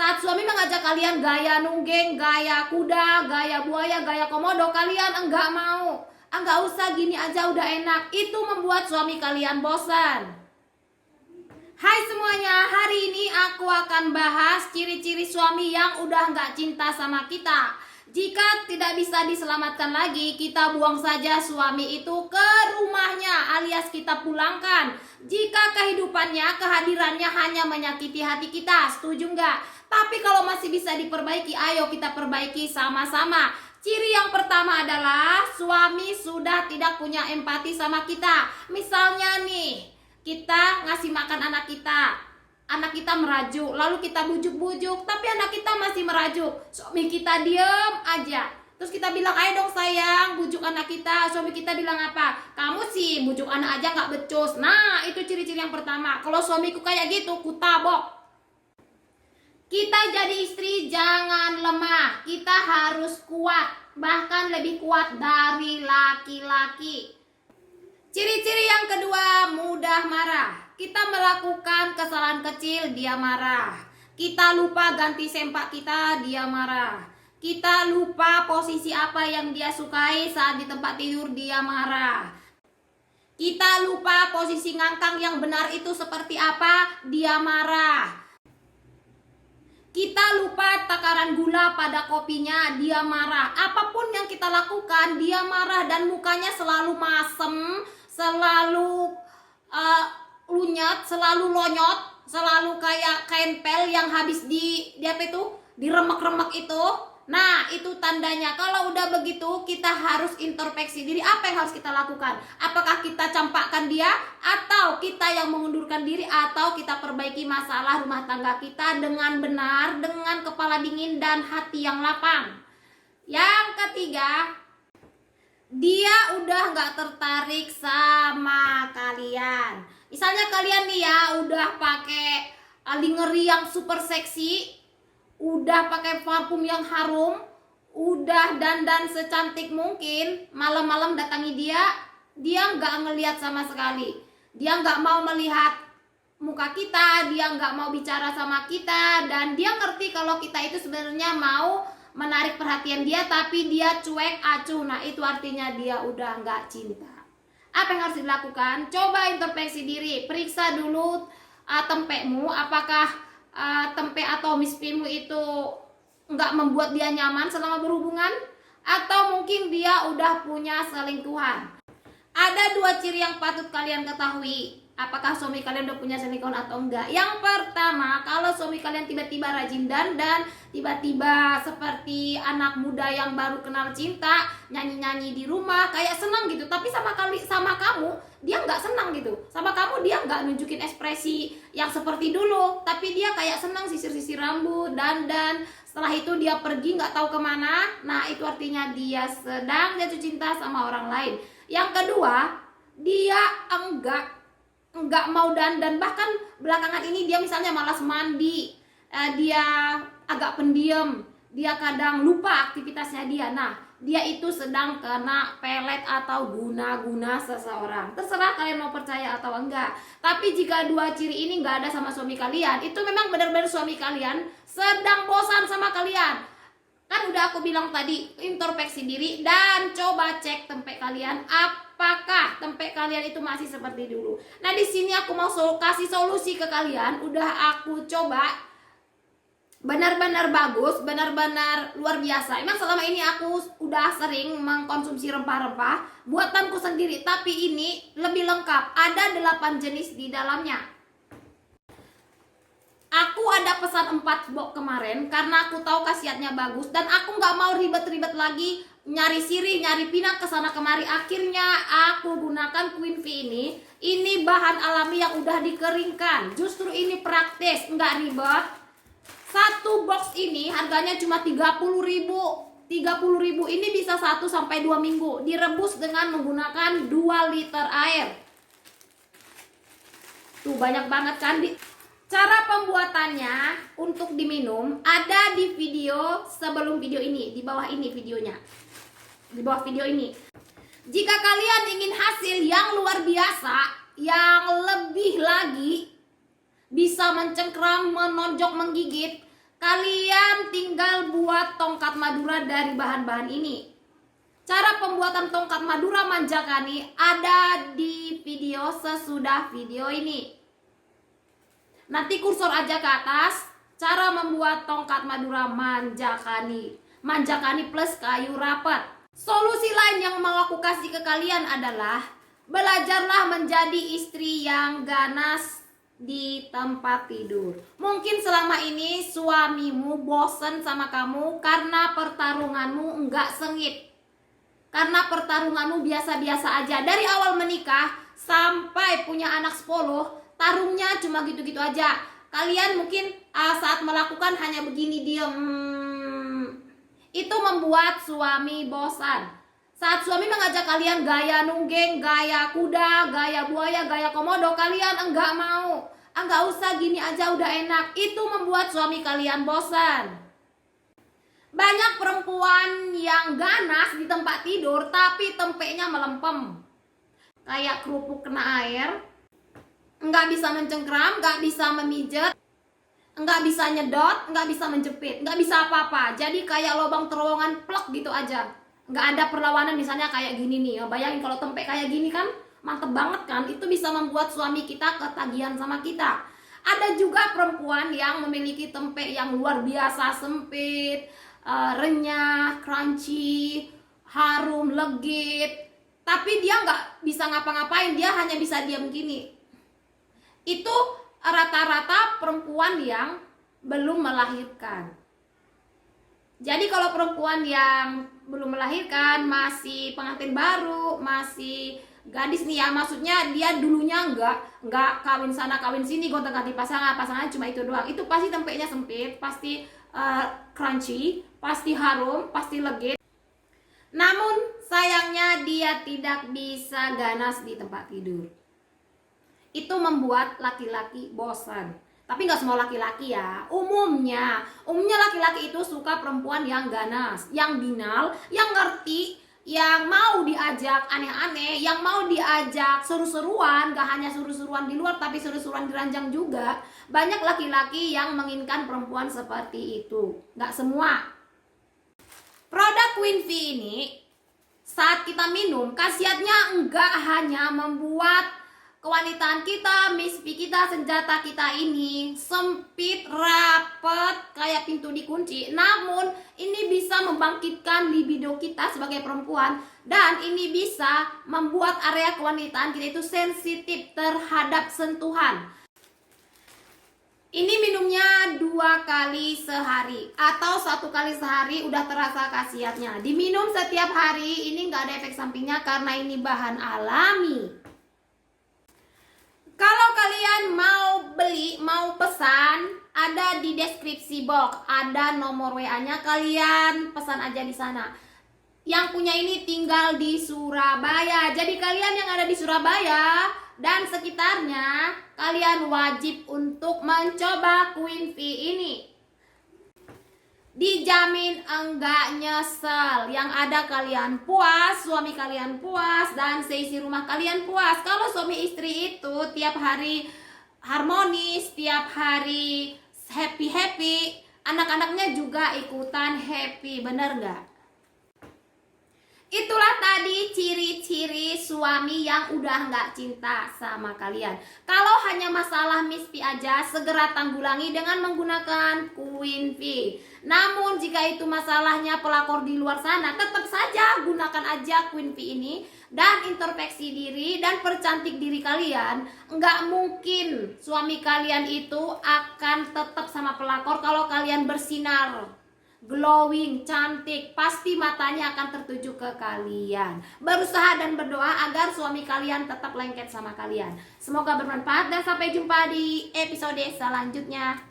Saat suami mengajak kalian gaya nungging, gaya kuda, gaya buaya, gaya komodo, kalian enggak mau. Enggak usah, gini aja udah enak. Itu membuat suami kalian bosan. Hai semuanya, hari ini aku akan bahas ciri-ciri suami yang udah enggak cinta sama kita. Jika tidak bisa diselamatkan lagi, kita buang saja suami itu ke rumahnya alias kita pulangkan. Jika kehidupannya, kehadirannya hanya menyakiti hati kita, setuju nggak? Tapi kalau masih bisa diperbaiki, ayo kita perbaiki sama-sama. Ciri yang pertama adalah suami sudah tidak punya empati sama kita. Misalnya nih, kita ngasih makan anak kita merajuk, lalu kita bujuk-bujuk, tapi anak kita masih merajuk. Suami kita diem aja. Terus kita bilang, ayo dong sayang, bujuk anak kita. Suami kita bilang apa? Kamu sih bujuk anak aja gak becus. Nah, itu ciri-ciri yang pertama. Kalau suamiku kayak gitu, kutabok. Kita jadi istri jangan lemah. Kita harus kuat, bahkan lebih kuat dari laki-laki. Ciri-ciri yang kedua, mudah marah. Kita melakukan kesalahan kecil, dia marah. Kita lupa ganti sempak kita, dia marah. Kita lupa posisi apa yang dia sukai saat di tempat tidur, dia marah. Kita lupa posisi ngangkang yang benar itu seperti apa, dia marah. Kita lupa takaran gula pada kopinya, dia marah. Apapun yang kita lakukan, dia marah dan mukanya selalu masem, selalu lunyat, selalu lonyot, selalu kayak kain pel yang habis di apa itu, diremek-remek itu. Nah, itu tandanya. Kalau udah begitu, kita harus introspeksi diri. Apa yang harus kita lakukan? Apakah kita campakkan dia, atau kita yang mengundurkan diri, atau kita perbaiki masalah rumah tangga kita dengan benar, dengan kepala dingin dan hati yang lapang. Yang ketiga, dia udah gak tertarik sama kalian. Misalnya kalian nih ya, udah pakai lingerie yang super seksi, udah pakai parfum yang harum, udah dandan secantik mungkin, malam-malam datangi dia nggak ngelihat sama sekali. Dia nggak mau melihat muka kita, dia nggak mau bicara sama kita, dan dia ngerti kalau kita itu sebenarnya mau menarik perhatian dia, tapi dia cuek acuh. Nah, itu artinya dia udah nggak cinta. Apa yang harus dilakukan? Coba introspeksi diri, periksa dulu tempekmu, apakah tempe atau mispimu itu nggak membuat dia nyaman selama berhubungan, atau mungkin dia udah punya selingkuhan. Ada dua ciri yang patut kalian ketahui, apakah suami kalian udah punya selingkuhan atau enggak. Yang pertama, kalau suami kalian tiba-tiba rajin dandan, tiba-tiba seperti anak muda yang baru kenal cinta, nyanyi-nyanyi di rumah, kayak senang gitu, tapi sama kamu dia nggak senang gitu. Sama kamu dia nggak nunjukin ekspresi yang seperti dulu, tapi dia kayak senang sisir-sisir rambut, dandan. Setelah itu dia pergi nggak tahu kemana. Nah, itu artinya dia sedang jatuh cinta sama orang lain. Yang kedua, dia enggak mau dandan, bahkan belakangan ini dia misalnya malas mandi, dia agak pendiam, dia kadang lupa aktivitasnya dia. Nah, dia itu sedang kena pelet atau guna-guna seseorang. Terserah kalian mau percaya atau enggak. Tapi jika dua ciri ini enggak ada sama suami kalian, itu memang benar-benar suami kalian sedang bosan sama kalian. Kan udah aku bilang tadi, introspeksi diri dan coba cek tempe kalian, apakah tempe kalian itu masih seperti dulu. Nah, di sini aku mau kasih solusi ke kalian. Udah aku coba, benar-benar bagus, benar-benar luar biasa. Emang selama ini aku udah sering mengkonsumsi rempah-rempah buatanku sendiri, tapi ini lebih lengkap. Ada 8 jenis di dalamnya. Aku ada pesan 4 box kemarin karena aku tahu khasiatnya bagus, dan aku nggak mau ribet-ribet lagi nyari sirih, nyari pinang kesana kemari. Akhirnya aku gunakan Queen V ini. Ini bahan alami yang udah dikeringkan. Justru ini praktis, nggak ribet. Satu box ini harganya cuma 30.000. 30.000 ini bisa 1-2 minggu. Direbus dengan menggunakan 2 liter air. Tuh, banyak banget kan. Cara pembuatannya untuk diminum ada di video sebelum video ini, di bawah ini videonya. Di bawah video ini. Jika kalian ingin hasil yang luar biasa, yang lebih lagi bisa mencengkram, menonjok, menggigit, Kalian tinggal buat tongkat Madura dari bahan-bahan ini. Cara pembuatan tongkat Madura Manjakani ada di video sesudah video ini. Nanti kursor aja ke atas, cara membuat tongkat Madura Manjakani. Manjakani plus kayu rapat. Solusi lain yang mau aku kasih ke kalian adalah belajarlah menjadi istri yang ganas di tempat tidur. Mungkin selama ini suamimu bosen sama kamu karena pertarunganmu enggak sengit. Karena pertarunganmu biasa-biasa aja. Dari awal menikah sampai punya anak 10, tarungnya cuma gitu-gitu aja. Kalian mungkin saat melakukan hanya begini diem. Itu membuat suami bosan. Saat suami mengajak kalian gaya nungging, gaya kuda, gaya buaya, gaya komodo, kalian enggak mau. Enggak usah, gini aja udah enak. Itu membuat suami kalian bosan. Banyak perempuan yang ganas di tempat tidur tapi tempeknya melempem. Kayak kerupuk kena air. Enggak bisa mencengkram, enggak bisa memijet, enggak bisa nyedot, enggak bisa menjepit, enggak bisa apa-apa. Jadi kayak lubang terowongan plek gitu aja. Nggak ada perlawanan, misalnya kayak gini nih. Bayangin kalau tempek kayak gini kan mantep banget kan. Itu bisa membuat suami kita ketagihan sama kita. Ada juga perempuan yang memiliki tempek yang luar biasa sempit, renyah, crunchy, harum, legit, tapi dia nggak bisa ngapa-ngapain, dia hanya bisa diam gini. Itu rata-rata perempuan yang belum melahirkan. Jadi kalau perempuan yang belum melahirkan, masih pengantin baru, masih gadis nih ya, maksudnya dia dulunya enggak kawin sana kawin sini, gonta-ganti pasangannya cuma itu doang. Itu pasti tempeknya sempit, pasti crunchy, pasti harum, pasti legit. Namun sayangnya dia tidak bisa ganas di tempat tidur. Itu membuat laki-laki bosan. Tapi nggak semua laki-laki ya. Umumnya laki-laki itu suka perempuan yang ganas, yang binal, yang ngerti, yang mau diajak aneh-aneh, yang mau diajak seru-seruan. Gak hanya seru-seruan di luar, tapi seru-seruan di ranjang juga. Banyak laki-laki yang menginginkan perempuan seperti itu. Nggak semua. Produk Queen V ini saat kita minum, khasiatnya enggak hanya membuat kewanitaan kita, mispi kita, senjata kita ini sempit, rapet, kayak pintu dikunci. Namun ini bisa membangkitkan libido kita sebagai perempuan. Dan ini bisa membuat area kewanitaan kita itu sensitif terhadap sentuhan. Ini minumnya 2 kali sehari atau 1 kali sehari udah terasa khasiatnya. Diminum setiap hari, ini nggak ada efek sampingnya karena ini bahan alami. Kalau kalian mau beli, mau pesan, ada di deskripsi box, ada nomor WA-nya, kalian pesan aja di sana. Yang punya ini tinggal di Surabaya. Jadi kalian yang ada di Surabaya dan sekitarnya, kalian wajib untuk mencoba Queen V ini. Dijamin enggak nyesel. Yang ada kalian puas, suami kalian puas, dan seisi rumah kalian puas. Kalau suami istri itu tiap hari harmonis, tiap hari happy-happy, anak-anaknya juga ikutan happy, bener nggak? Itulah tadi ciri-ciri suami yang udah nggak cinta sama kalian. Kalau hanya masalah mispi aja, segera tanggulangi dengan menggunakan Queen V. Namun jika itu masalahnya pelakor di luar sana, tetap saja gunakan aja Queen V ini dan introspeksi diri dan percantik diri kalian. Nggak mungkin suami kalian itu akan tetap sama pelakor kalau kalian bersinar, glowing, cantik, pasti matanya akan tertuju ke kalian. Berusaha dan berdoa agar suami kalian tetap lengket sama kalian. Semoga bermanfaat dan sampai jumpa di episode selanjutnya.